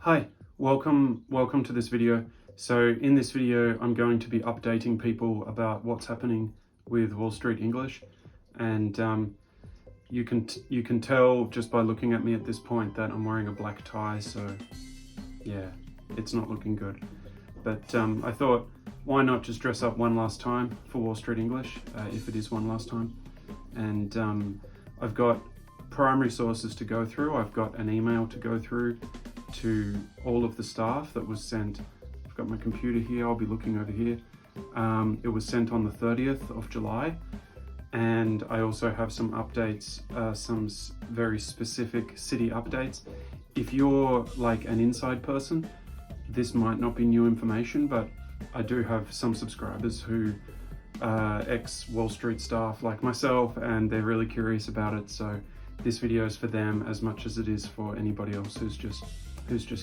Hi, welcome to this video. So in this video, I'm going to be updating people about what's happening with Wall Street English, and you can tell just by looking at me at this point that I'm wearing a black tie. So yeah, it's not looking good. But I thought, why not just dress up one last time for Wall Street English, if it is one last time. And I've got primary sources to go through. I've got an email to go through to all of the staff that was sent. I've got my computer here, I'll be looking over here. It was sent on the 30th of July. And I also have some updates, some very specific city updates. If you're like an inside person, this might not be new information, but I do have some subscribers who ex-Wall Street staff like myself, and they're really curious about it. So this video is for them as much as it is for anybody else who's just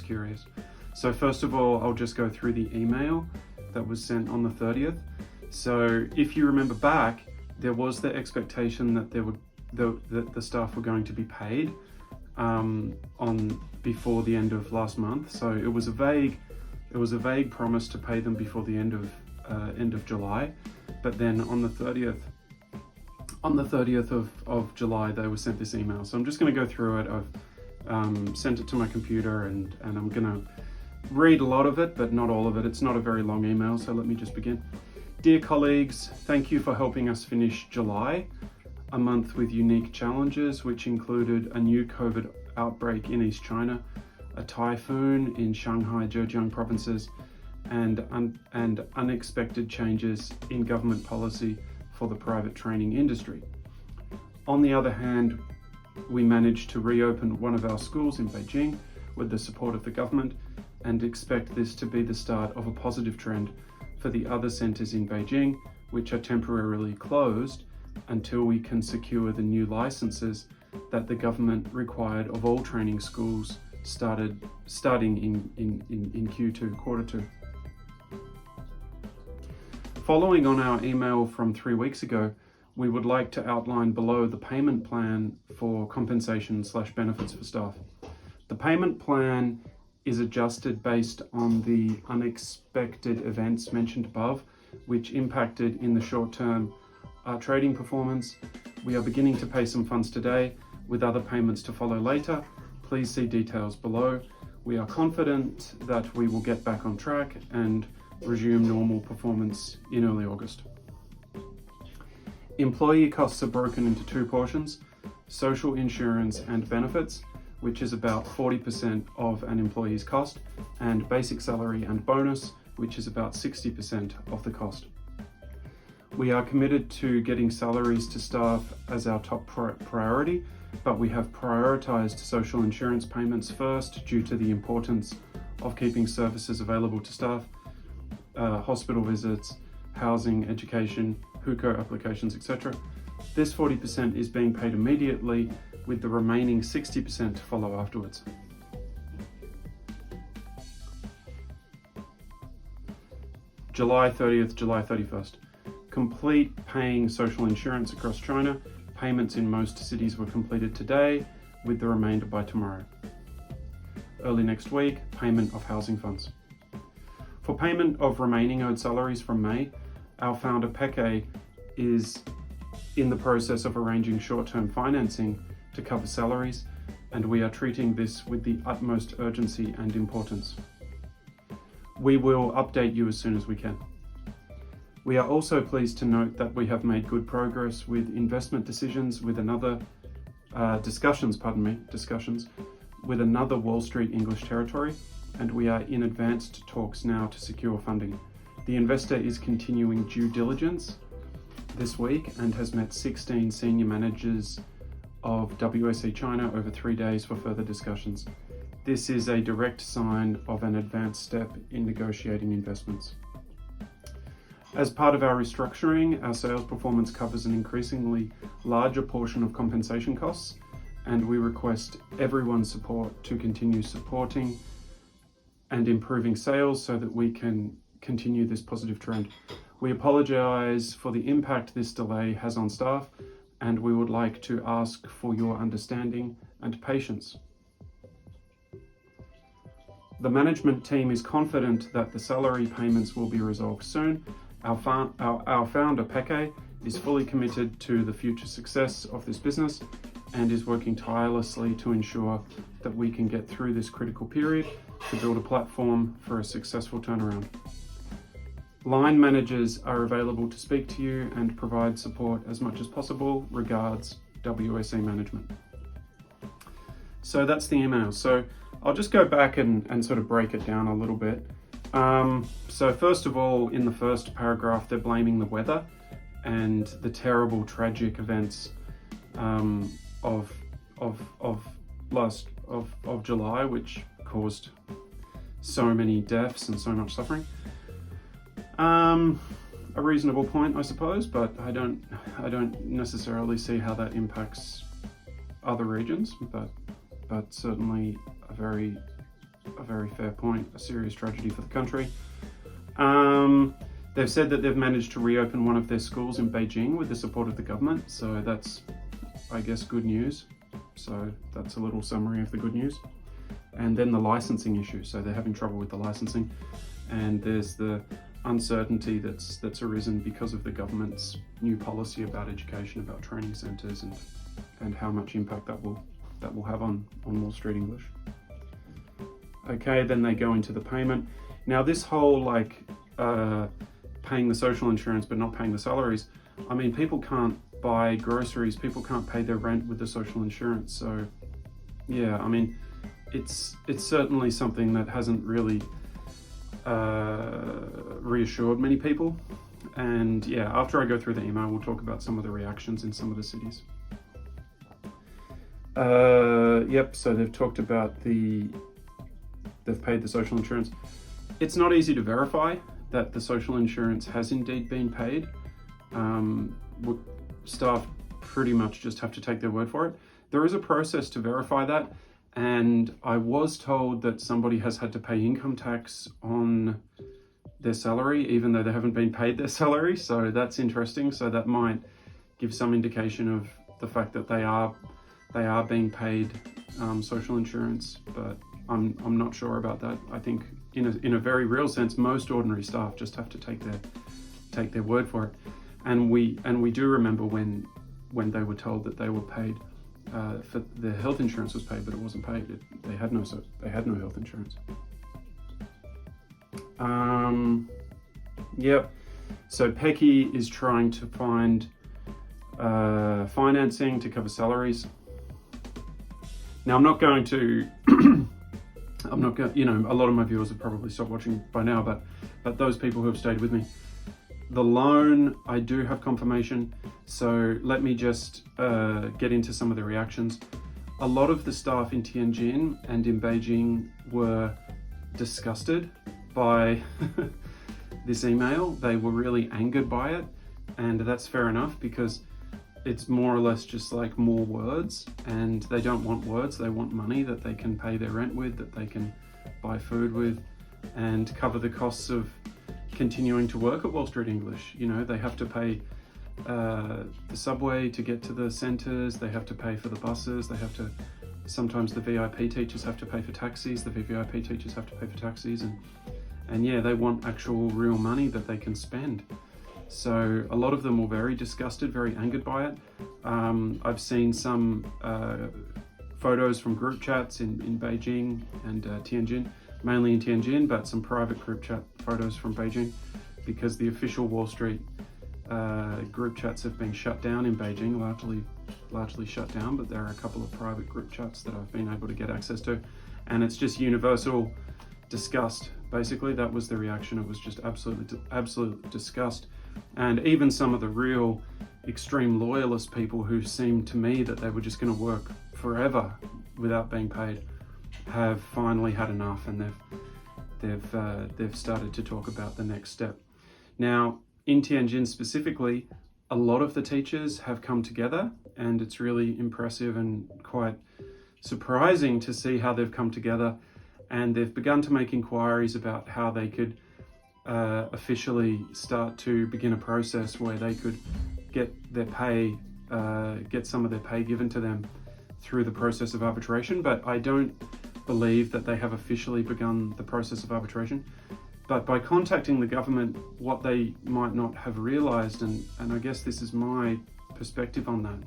curious. So first of all, I'll just go through the email that was sent on the 30th. So if you remember back, there was the expectation that the staff were going to be paid on before the end of last month. So it was a vague promise to pay them before the end of July. But then on the 30th of July, they were sent this email. So I'm just going to go through it. I've sent it to my computer, and I'm going to read a lot of it, but not all of it. It's not a very long email, so let me just begin. Dear colleagues, thank you for helping us finish July, a month with unique challenges, which included a new COVID outbreak in East China, a typhoon in Shanghai, Zhejiang provinces, and unexpected changes in government policy for the private training industry. On the other hand, we managed to reopen one of our schools in Beijing with the support of the government, and expect this to be the start of a positive trend for the other centres in Beijing, which are temporarily closed until we can secure the new licenses that the government required of all training schools starting in Q2, quarter 2. Following on our email from 3 weeks ago, we would like to outline below the payment plan for compensation/benefits for staff. The payment plan is adjusted based on the unexpected events mentioned above, which impacted in the short term our trading performance. We are beginning to pay some funds today, with other payments to follow later. Please see details below. We are confident that we will get back on track and resume normal performance in early August. Employee costs are broken into two portions: social insurance and benefits, which is about 40% of an employee's cost, and basic salary and bonus, which is about 60% of the cost. We are committed to getting salaries to staff as our top priority, but we have prioritized social insurance payments first due to the importance of keeping services available to staff, hospital visits, housing, education, hukou applications, etc. This 40% is being paid immediately, with the remaining 60% to follow afterwards. July 30th, July 31st. Complete paying social insurance across China. Payments in most cities were completed today, with the remainder by tomorrow. Early next week, payment of housing funds. For payment of remaining owed salaries from May, our founder Peke is in the process of arranging short-term financing to cover salaries, and we are treating this with the utmost urgency and importance. We will update you as soon as we can. We are also pleased to note that we have made good progress with investment discussions with another Wall Street English territory, and we are in advanced talks now to secure funding. The investor is continuing due diligence this week and has met 16 senior managers of WSE China over 3 days for further discussions. This is a direct sign of an advanced step in negotiating investments. As part of our restructuring, our sales performance covers an increasingly larger portion of compensation costs, and we request everyone's support to continue supporting and improving sales so that we can continue this positive trend. We apologize for the impact this delay has on staff, and we would like to ask for your understanding and patience. The management team is confident that the salary payments will be resolved soon. Our founder, Peke, is fully committed to the future success of this business and is working tirelessly to ensure that we can get through this critical period to build a platform for a successful turnaround. Line managers are available to speak to you and provide support as much as possible. Regards, WSE Management. So that's the email. So I'll just go back and sort of break it down a little bit. So first of all, in the first paragraph, they're blaming the weather and the terrible, tragic events of July, which caused so many deaths and so much suffering. A reasonable point, I suppose, but I don't necessarily see how that impacts other regions, but certainly a very fair point, a serious tragedy for the country. They've said that they've managed to reopen one of their schools in Beijing with the support of the government, so that's, I guess, good news. So that's a little summary of the good news. And then the licensing issue, so they're having trouble with the licensing, and there's the uncertainty that's arisen because of the government's new policy about education, about training centres, and how much impact that will have on Wall Street English. Okay, then they go into the payment. Now this whole paying the social insurance but not paying the salaries, I mean, people can't buy groceries, people can't pay their rent with the social insurance. So yeah, I mean, it's certainly something that hasn't really reassured many people. And yeah, after I go through the email, we'll talk about some of the reactions in some of the cities. Yep, so they've talked about they've paid the social insurance. It's not easy to verify that the social insurance has indeed been paid. Staff pretty much just have to take their word for it. There is a process to verify that, and I was told that somebody has had to pay income tax on their salary even though they haven't been paid their salary, so that's interesting. So that might give some indication of the fact that they are being paid social insurance, but I'm not sure about that. I think in a very real sense, most ordinary staff just have to take their word for it. And we do remember when they were told that they were paid, for their health insurance was paid, but it wasn't paid. They had no health insurance. Yep. So Peke is trying to find financing to cover salaries. Now I'm not going to. I'm not going. A lot of my viewers have probably stopped watching by now, but those people who have stayed with me. The loan, I do have confirmation, so let me just get into some of the reactions. A lot of the staff in Tianjin and in Beijing were disgusted by this email. They were really angered by it, and that's fair enough because it's more or less just like more words, and they don't want words, they want money that they can pay their rent with, that they can buy food with, and cover the costs of continuing to work at Wall Street English. They have to pay the subway to get to the centres, they have to pay for the buses, sometimes the VIP teachers have to pay for taxis, the VVIP teachers have to pay for taxis, and yeah, they want actual real money that they can spend. So a lot of them were very disgusted, very angered by it. I've seen some photos from group chats in Beijing and Tianjin, mainly in Tianjin, but some private group chat photos from Beijing, because the official Wall Street group chats have been shut down in Beijing, largely shut down, but there are a couple of private group chats that I've been able to get access to, and it's just universal disgust. Basically, that was the reaction. It was just absolute disgust. And even some of the real extreme loyalist people who seemed to me that they were just going to work forever without being paid have finally had enough, and they've started to talk about the next step. Now, in Tianjin specifically, a lot of the teachers have come together, and it's really impressive and quite surprising to see how they've come together, and they've begun to make inquiries about how they could officially start to begin a process where they could get their pay, get some of their pay given to them through the process of arbitration. But I don't believe that they have officially begun the process of arbitration. But by contacting the government, what they might not have realized, and I guess this is my perspective on that,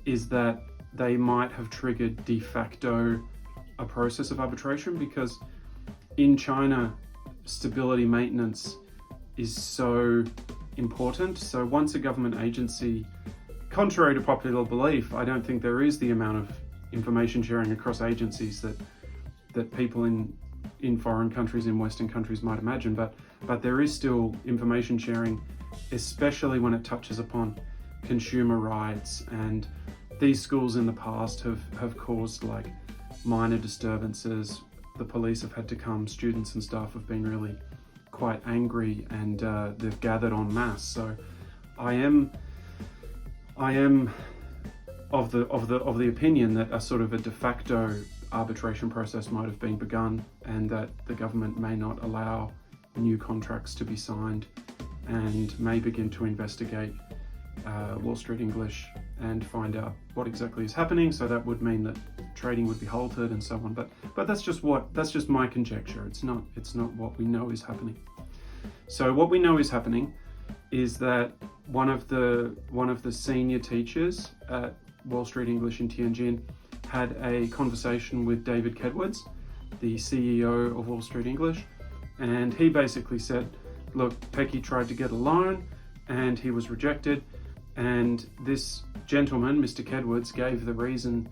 is that they might have triggered de facto a process of arbitration, because in China, stability maintenance is so important. So once a government agency, contrary to popular belief, I don't think there is the amount of information sharing across agencies that people in foreign countries, in Western countries might imagine, but there is still information sharing, especially when it touches upon consumer rights. And these schools in the past have caused like minor disturbances. The police have had to come, students and staff have been really quite angry, and they've gathered en masse. So I am of the opinion that a sort of a de facto arbitration process might have been begun, and that the government may not allow new contracts to be signed, and may begin to investigate Wall Street English and find out what exactly is happening. So that would mean that trading would be halted and so on. But that's just my conjecture. It's not what we know is happening. So what we know is happening is that one of the senior teachers at Wall Street English in Tianjin had a conversation with David Kedwards, the CEO of Wall Street English, and he basically said, look, Pecky tried to get a loan and he was rejected, and this gentleman, Mr. Kedwards, gave the reason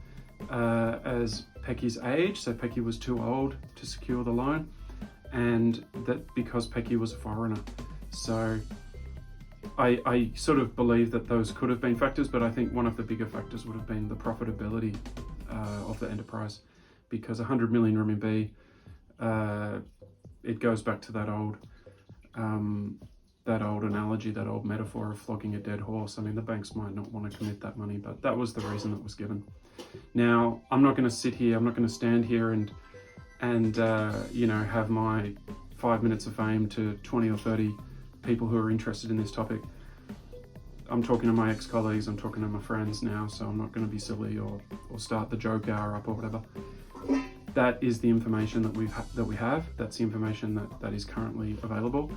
as Pecky's age. So Pecky was too old to secure the loan, and that because Pecky was a foreigner. So I sort of believe that those could have been factors, but I think one of the bigger factors would have been the profitability of the enterprise, because 100 million RMB, it goes back to that old analogy, that old metaphor of flogging a dead horse. I mean, the banks might not want to commit that money, but that was the reason that was given. Now, I'm not going to sit here, I'm not going to stand here and have my 5 minutes of fame to 20 or 30 people who are interested in this topic. I'm talking to my ex-colleagues, I'm talking to my friends now, so I'm not going to be silly or start the joke hour up or whatever. That is the information that we have. That's the information that is currently available.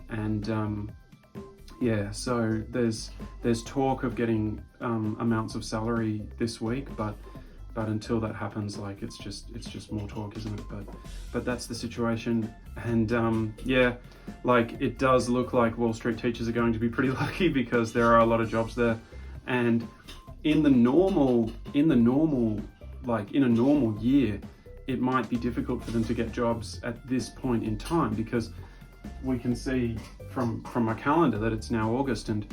And so there's talk of getting amounts of salary this week, but until that happens, like it's just more talk, isn't it? But that's the situation. And like it does look like Wall Street teachers are going to be pretty lucky, because there are a lot of jobs there. And in a normal year, it might be difficult for them to get jobs at this point in time, because we can see from our calendar that it's now August, and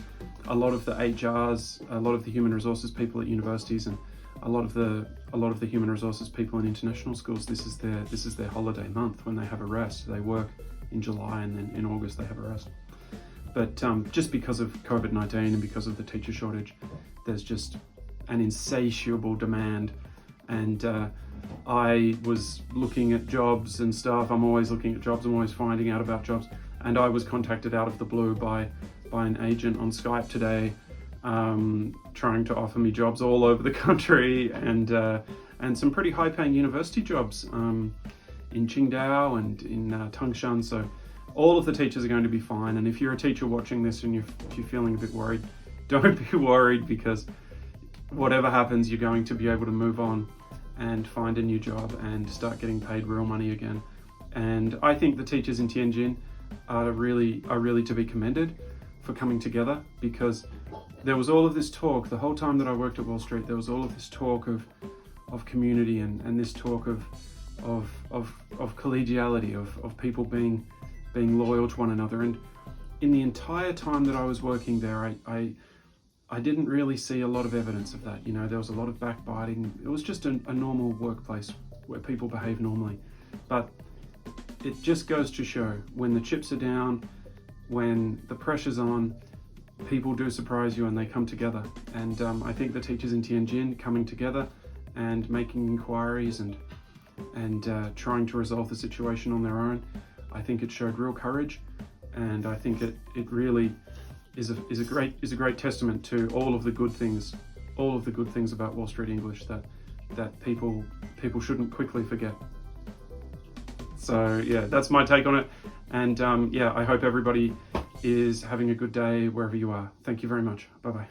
a lot of the HRs, a lot of the human resources people at universities, and a lot of the human resources people in international schools, this is their holiday month when they have a rest. They work in July, and then in August they have a rest. But just because of COVID-19 and because of the teacher shortage, there's just an insatiable demand. And I was looking at jobs and stuff. I'm always looking at jobs. I'm always finding out about jobs. And I was contacted out of the blue by an agent on Skype today, trying to offer me jobs all over the country, and some pretty high-paying university jobs in Qingdao and in Tangshan. So all of the teachers are going to be fine. And if you're a teacher watching this and if you're feeling a bit worried, don't be worried, because whatever happens, you're going to be able to move on and find a new job and start getting paid real money again. And I think the teachers in Tianjin are really to be commended for coming together, because there was all of this talk the whole time that I worked at Wall Street. There was all of this talk of community and this talk of collegiality, of people being loyal to one another. And in the entire time that I was working there, I didn't really see a lot of evidence of that. There was a lot of backbiting. It was just a normal workplace where people behave normally. But it just goes to show, when the chips are down, when the pressure's on, people do surprise you and they come together. And I think the teachers in Tianjin coming together and making inquiries and trying to resolve the situation on their own, I think it showed real courage. And I think it really is a great testament to all of the good things about Wall Street English that people shouldn't quickly forget. So yeah, that's my take on it. And yeah, I hope everybody is having a good day wherever you are. Thank you very much. Bye-bye.